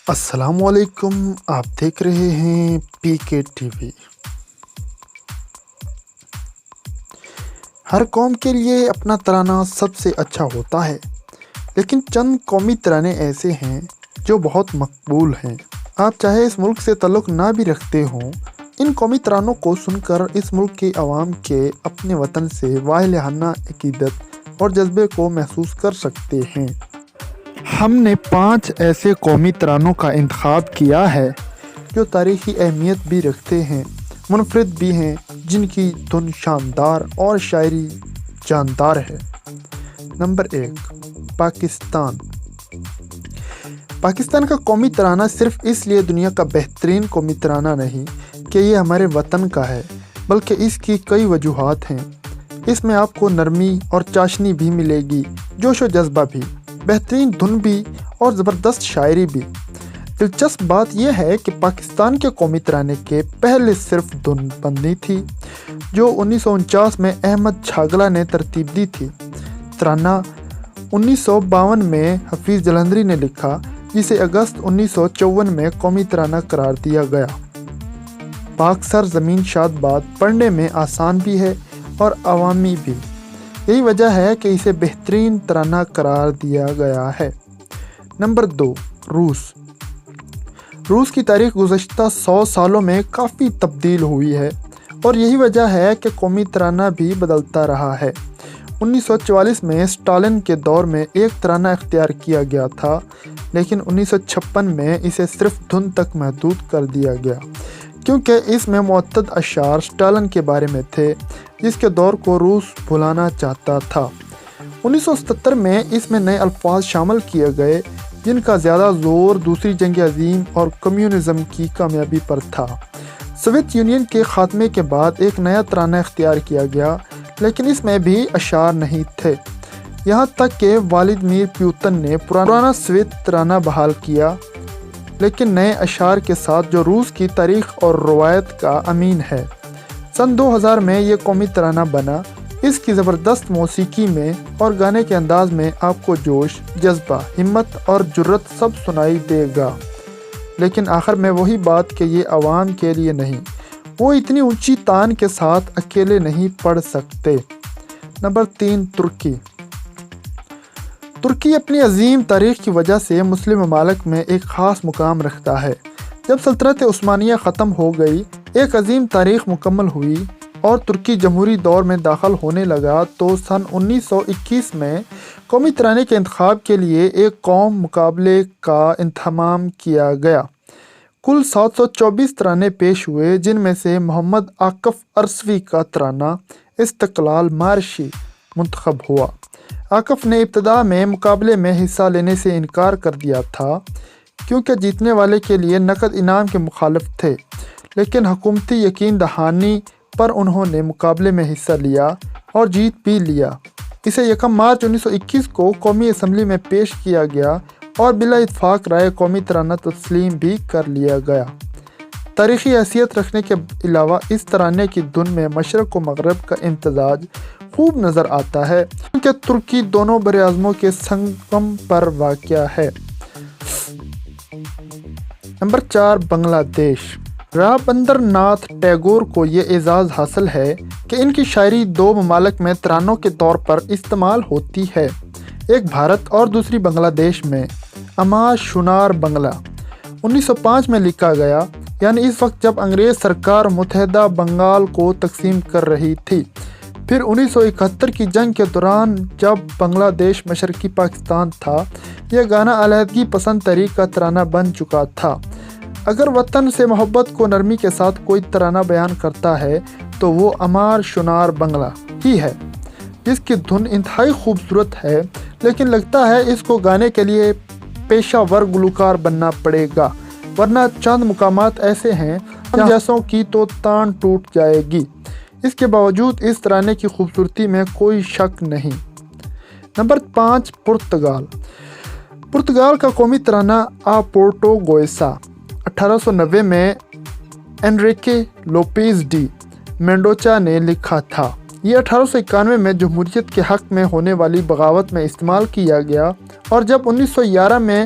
السلام علیکم، آپ دیکھ رہے ہیں پی کے ٹی وی۔ ہر قوم کے لیے اپنا ترانہ سب سے اچھا ہوتا ہے، لیکن چند قومی ترانے ایسے ہیں جو بہت مقبول ہیں۔ آپ چاہے اس ملک سے تعلق نہ بھی رکھتے ہوں، ان قومی ترانوں کو سن کر اس ملک کے عوام کے اپنے وطن سے واہلانہ عقیدت اور جذبے کو محسوس کر سکتے ہیں۔ ہم نے 5 ایسے قومی ترانوں کا انتخاب کیا ہے جو تاریخی اہمیت بھی رکھتے ہیں، منفرد بھی ہیں، جن کی دھن شاندار اور شاعری جاندار ہے۔ نمبر 1، پاکستان۔ پاکستان کا قومی ترانہ صرف اس لیے دنیا کا بہترین قومی ترانہ نہیں کہ یہ ہمارے وطن کا ہے، بلکہ اس کی کئی وجوہات ہیں۔ اس میں آپ کو نرمی اور چاشنی بھی ملے گی، جوش و جذبہ بھی، بہترین دھن بھی اور زبردست شاعری بھی۔ دلچسپ بات یہ ہے کہ پاکستان کے قومی ترانے کے پہلے صرف دھن بندی تھی، جو 1949 میں احمد چھاگلا نے ترتیب دی تھی۔ ترانہ 1952 میں حفیظ جلندھری نے لکھا، جسے اگست 1954 میں قومی ترانہ قرار دیا گیا۔ پاک سر زمین شاد باد پڑھنے میں آسان بھی ہے اور عوامی بھی، یہی وجہ ہے کہ اسے بہترین ترانہ قرار دیا گیا ہے۔ نمبر 2، روس۔ روس کی تاریخ گزشتہ 100 سالوں میں کافی تبدیل ہوئی ہے، اور یہی وجہ ہے کہ قومی ترانہ بھی بدلتا رہا ہے۔ 1944 میں اسٹالن کے دور میں ایک ترانہ اختیار کیا گیا تھا، لیکن 1956 میں اسے صرف دھن تک محدود کر دیا گیا، کیونکہ اس میں معتدل اشعار اسٹالن کے بارے میں تھے، جس کے دور کو روس بھلانا چاہتا تھا۔ 1977 میں اس میں نئے الفاظ شامل کیے گئے، جن کا زیادہ زور دوسری جنگ عظیم اور کمیونزم کی کامیابی پر تھا۔ سوویت یونین کے خاتمے کے بعد ایک نیا ترانہ اختیار کیا گیا، لیکن اس میں بھی اشعار نہیں تھے، یہاں تک کہ والادیمیر پیوتن نے پرانا سوویت ترانہ بحال کیا، لیکن نئے اشعار کے ساتھ، جو روس کی تاریخ اور روایت کا امین ہے۔ سن 2000 میں یہ قومی ترانہ بنا۔ اس کی زبردست موسیقی میں اور گانے کے انداز میں آپ کو جوش، جذبہ، ہمت اور جرأت سب سنائی دے گا، لیکن آخر میں وہی بات کہ یہ عوام کے لیے نہیں، وہ اتنی اونچی تان کے ساتھ اکیلے نہیں پڑھ سکتے۔ نمبر 3، ترکی۔ ترکی اپنی عظیم تاریخ کی وجہ سے مسلم ممالک میں ایک خاص مقام رکھتا ہے۔ جب سلطنت عثمانیہ ختم ہو گئی، ایک عظیم تاریخ مکمل ہوئی اور ترکی جمہوری دور میں داخل ہونے لگا، تو سن 1921 میں قومی ترانے کے انتخاب کے لیے ایک قوم مقابلے کا اہتمام کیا گیا۔ کل 724 ترانے پیش ہوئے، جن میں سے محمد آکف ارسوی کا ترانہ استقلال مارشی منتخب ہوا۔ آکف نے ابتدا میں مقابلے میں حصہ لینے سے انکار کر دیا تھا، کیونکہ جیتنے والے کے لیے نقد انعام کے مخالف تھے، لیکن حکومتی یقین دہانی پر انہوں نے مقابلے میں حصہ لیا اور جیت بھی لیا۔ اسے 1 مارچ 1921 کو قومی اسمبلی میں پیش کیا گیا اور بلا اتفاق رائے قومی ترانہ تسلیم بھی کر لیا گیا۔ تاریخی حیثیت رکھنے کے علاوہ اس ترانے کی دھن میں مشرق و مغرب کا امتزاج خوب نظر آتا ہے، کیونکہ ترکی دونوں براعظموں کے سنگم پر واقع ہے۔ نمبر 4، بنگلہ دیش۔ رابندر ناتھ ٹیگور کو یہ اعزاز حاصل ہے کہ ان کی شاعری 2 ممالک میں ترانوں کے طور پر استعمال ہوتی ہے، ایک بھارت اور دوسری بنگلہ دیش میں۔ اما شنار بنگلہ 1905 میں لکھا گیا، یعنی اس وقت جب انگریز سرکار متحدہ بنگال کو تقسیم کر رہی تھی۔ پھر 1971 کی جنگ کے دوران جب بنگلہ دیش مشرقی پاکستان تھا، یہ گانا علیحدگی پسند تحریک کا ترانہ بن چکا تھا۔ اگر وطن سے محبت کو نرمی کے ساتھ کوئی ترانہ بیان کرتا ہے تو وہ امار شنار بنگلہ ہی ہے، جس کی دھن انتہائی خوبصورت ہے، لیکن لگتا ہے اس کو گانے کے لیے پیشہ ور گلوکار بننا پڑے گا، ورنہ چند مقامات ایسے ہیں جیسوں کی تو تان ٹوٹ جائے گی۔ اس کے باوجود اس ترانے کی خوبصورتی میں کوئی شک نہیں۔ نمبر 5، پرتگال۔ پرتگال کا قومی ترانہ آ پورٹو گوئسا 1890 میں انریکے لوپیز ڈی مینڈوچا نے لکھا تھا۔ یہ 1891 میں جمہوریت کے حق میں ہونے والی بغاوت میں استعمال کیا گیا، اور جب 1911 میں